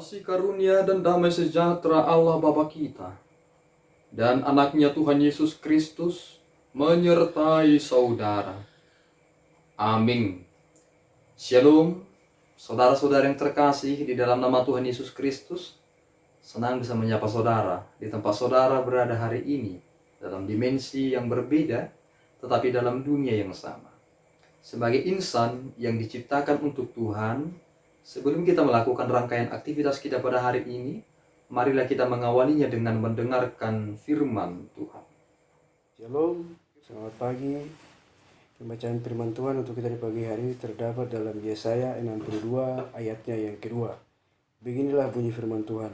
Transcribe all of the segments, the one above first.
Kasih karunia dan damai sejahtera Allah Bapa kita dan anaknya Tuhan Yesus Kristus menyertai saudara. Amin. Shalom, saudara-saudara yang terkasih di dalam nama Tuhan Yesus Kristus. Senang bisa menyapa saudara di tempat saudara berada hari ini, dalam dimensi yang berbeda, tetapi dalam dunia yang sama. Sebagai insan yang diciptakan untuk Tuhan, sebelum kita melakukan rangkaian aktivitas kita pada hari ini, marilah kita mengawalinya dengan mendengarkan firman Tuhan. Shalom, selamat pagi. Pembacaan firman Tuhan untuk kita di pagi hari ini terdapat dalam Yesaya 62 ayatnya yang kedua. Beginilah bunyi firman Tuhan.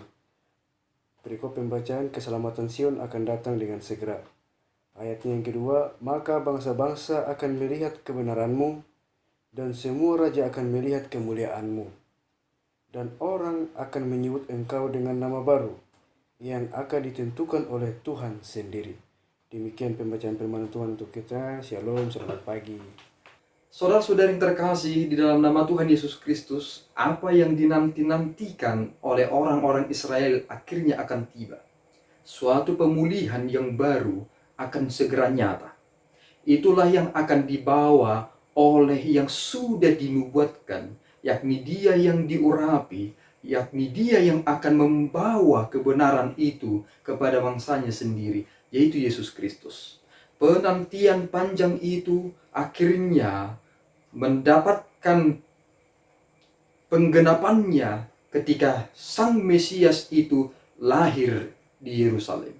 Perikop pembacaan keselamatan Sion akan datang dengan segera. Ayatnya yang kedua, maka bangsa-bangsa akan melihat kebenaranmu, dan semua raja akan melihat kemuliaanmu. Dan orang akan menyebut engkau dengan nama baru, yang akan ditentukan oleh Tuhan sendiri. Demikian pembacaan firman Tuhan untuk kita. Shalom, selamat pagi. Saudara-saudara yang terkasih di dalam nama Tuhan Yesus Kristus, apa yang dinanti-nantikan oleh orang-orang Israel akhirnya akan tiba. Suatu pemulihan yang baru akan segera nyata. Itulah yang akan dibawa oleh yang sudah dinubuatkan, yakni Dia yang diurapi, yakni Dia yang akan membawa kebenaran itu kepada bangsanya sendiri, yaitu Yesus Kristus. Penantian panjang itu akhirnya mendapatkan penggenapannya ketika Sang Mesias itu lahir di Yerusalem.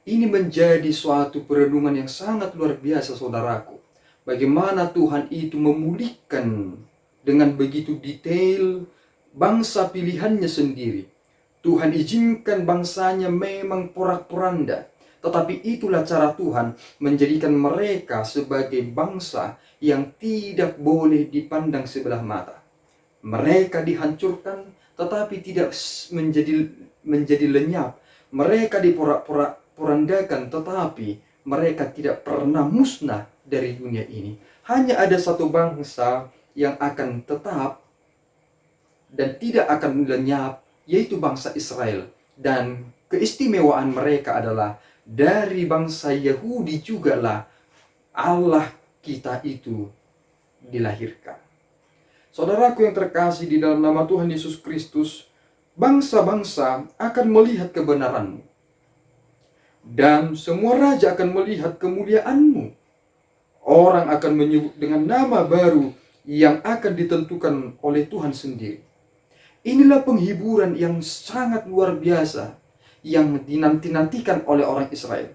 Ini menjadi suatu perenungan yang sangat luar biasa, saudaraku. Bagaimana Tuhan itu memulihkan dengan begitu detail bangsa pilihannya sendiri. Tuhan izinkan bangsanya memang porak-poranda, tetapi itulah cara Tuhan menjadikan mereka sebagai bangsa yang tidak boleh dipandang sebelah mata. Mereka dihancurkan tetapi tidak menjadi lenyap. Mereka diporak-porandakan tetapi mereka tidak pernah musnah dari dunia ini. Hanya ada satu bangsa yang akan tetap dan tidak akan lenyap, yaitu bangsa Israel. Dan keistimewaan mereka adalah dari bangsa Yahudi jugalah Allah kita itu dilahirkan. Saudaraku yang terkasih di dalam nama Tuhan Yesus Kristus, bangsa-bangsa akan melihat kebenaranmu. Dan semua raja akan melihat kemuliaanmu. Orang akan menyebut dengan nama baru yang akan ditentukan oleh Tuhan sendiri. Inilah penghiburan yang sangat luar biasa yang dinanti-nantikan oleh orang Israel.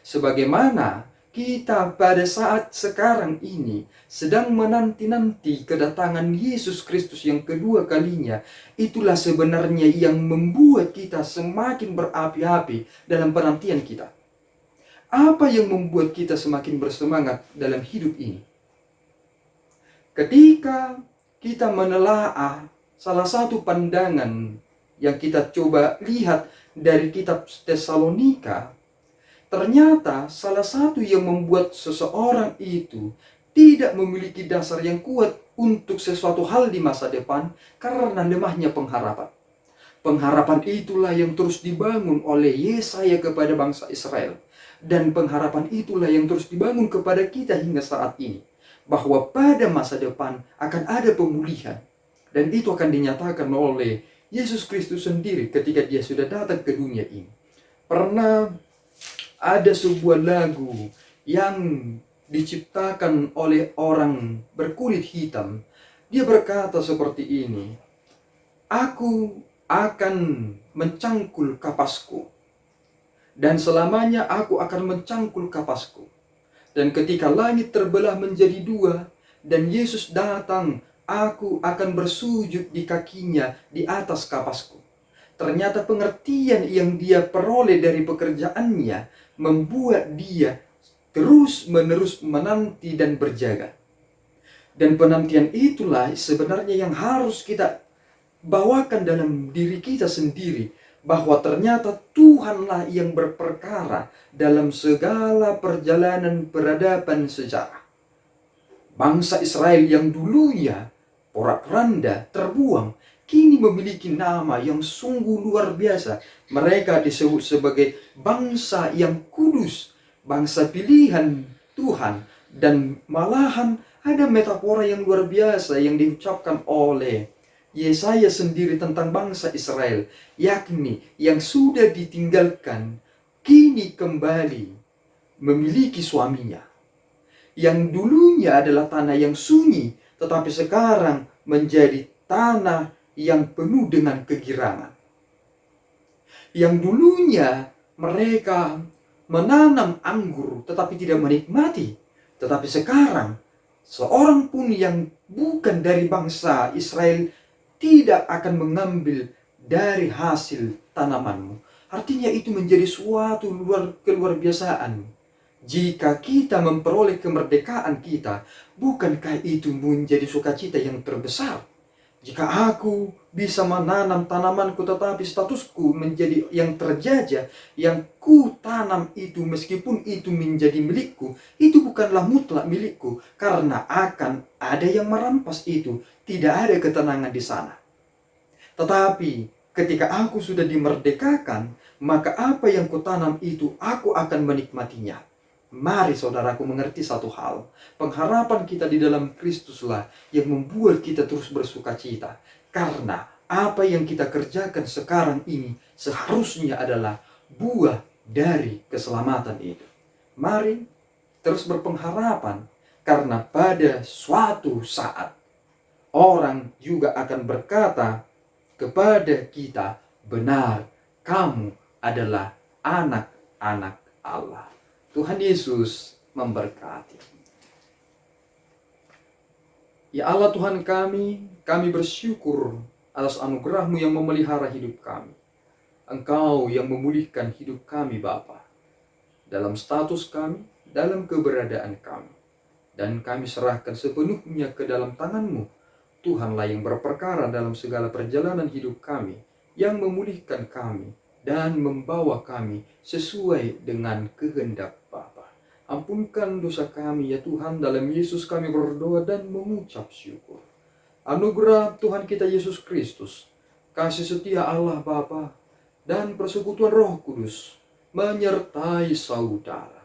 Sebagaimana kita pada saat sekarang ini sedang menanti-nanti kedatangan Yesus Kristus yang kedua kalinya, itulah sebenarnya yang membuat kita semakin berapi-api dalam penantian kita. Apa yang membuat kita semakin bersemangat dalam hidup ini? Ketika kita menelaah salah satu pandangan yang kita coba lihat dari kitab Tesalonika, ternyata salah satu yang membuat seseorang itu tidak memiliki dasar yang kuat untuk sesuatu hal di masa depan karena lemahnya pengharapan. Pengharapan itulah yang terus dibangun oleh Yesaya kepada bangsa Israel. Dan pengharapan itulah yang terus dibangun kepada kita hingga saat ini. Bahwa pada masa depan akan ada pemulihan. Dan itu akan dinyatakan oleh Yesus Kristus sendiri ketika Dia sudah datang ke dunia ini. Pernah ada sebuah lagu yang diciptakan oleh orang berkulit hitam. Dia berkata seperti ini, aku akan mencangkul kapasku, dan selamanya aku akan mencangkul kapasku. Dan ketika langit terbelah menjadi dua, dan Yesus datang, aku akan bersujud di kakinya di atas kapasku. Ternyata pengertian yang dia peroleh dari pekerjaannya membuat dia terus-menerus menanti dan berjaga. Dan penantian itulah sebenarnya yang harus kita bawakan dalam diri kita sendiri, bahwa ternyata Tuhanlah yang berperkara dalam segala perjalanan peradaban sejarah. Bangsa Israel yang dulunya porak-poranda terbuang, kini memiliki nama yang sungguh luar biasa. Mereka disebut sebagai bangsa yang kudus, bangsa pilihan Tuhan. Dan malahan ada metafora yang luar biasa yang diucapkan oleh Yesaya sendiri tentang bangsa Israel, yakni yang sudah ditinggalkan kini kembali memiliki suaminya. Yang dulunya adalah tanah yang sunyi, tetapi sekarang menjadi tanah yang penuh dengan kegirangan. Yang dulunya mereka menanam anggur tetapi tidak menikmati, tetapi sekarang seorang pun yang bukan dari bangsa Israel tidak akan mengambil dari hasil tanamanmu. Artinya itu menjadi suatu keluar biasaan. Jika kita memperoleh kemerdekaan kita, bukankah itu menjadi sukacita yang terbesar? Jika aku bisa menanam tanamanku tetapi statusku menjadi yang terjajah, yang ku tanam itu meskipun itu menjadi milikku, itu bukanlah mutlak milikku, karena akan ada yang merampas itu. Tidak ada ketenangan di sana. Tetapi ketika aku sudah dimerdekakan, maka apa yang kutanam itu aku akan menikmatinya. Mari saudaraku mengerti satu hal. Pengharapan kita di dalam Kristuslah yang membuat kita terus bersuka cita. Karena apa yang kita kerjakan sekarang ini seharusnya adalah buah dari keselamatan itu. Mari terus berpengharapan, karena pada suatu saat orang juga akan berkata kepada kita, benar, kamu adalah anak-anak Allah. Tuhan Yesus memberkati. Ya Allah Tuhan kami bersyukur atas anugerah-Mu yang memelihara hidup kami. Engkau yang memulihkan hidup kami Bapa, dalam status kami, dalam keberadaan kami. Dan kami serahkan sepenuhnya ke dalam tangan-Mu. Tuhanlah yang berperkara dalam segala perjalanan hidup kami, yang memulihkan kami dan membawa kami sesuai dengan kehendak Bapa. Ampunkan dosa kami ya Tuhan, dalam Yesus kami berdoa dan mengucap syukur. Anugerah Tuhan kita Yesus Kristus, kasih setia Allah Bapa, dan persekutuan Roh Kudus menyertai saudara.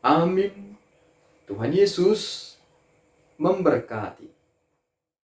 Amin. Tuhan Yesus memberkati.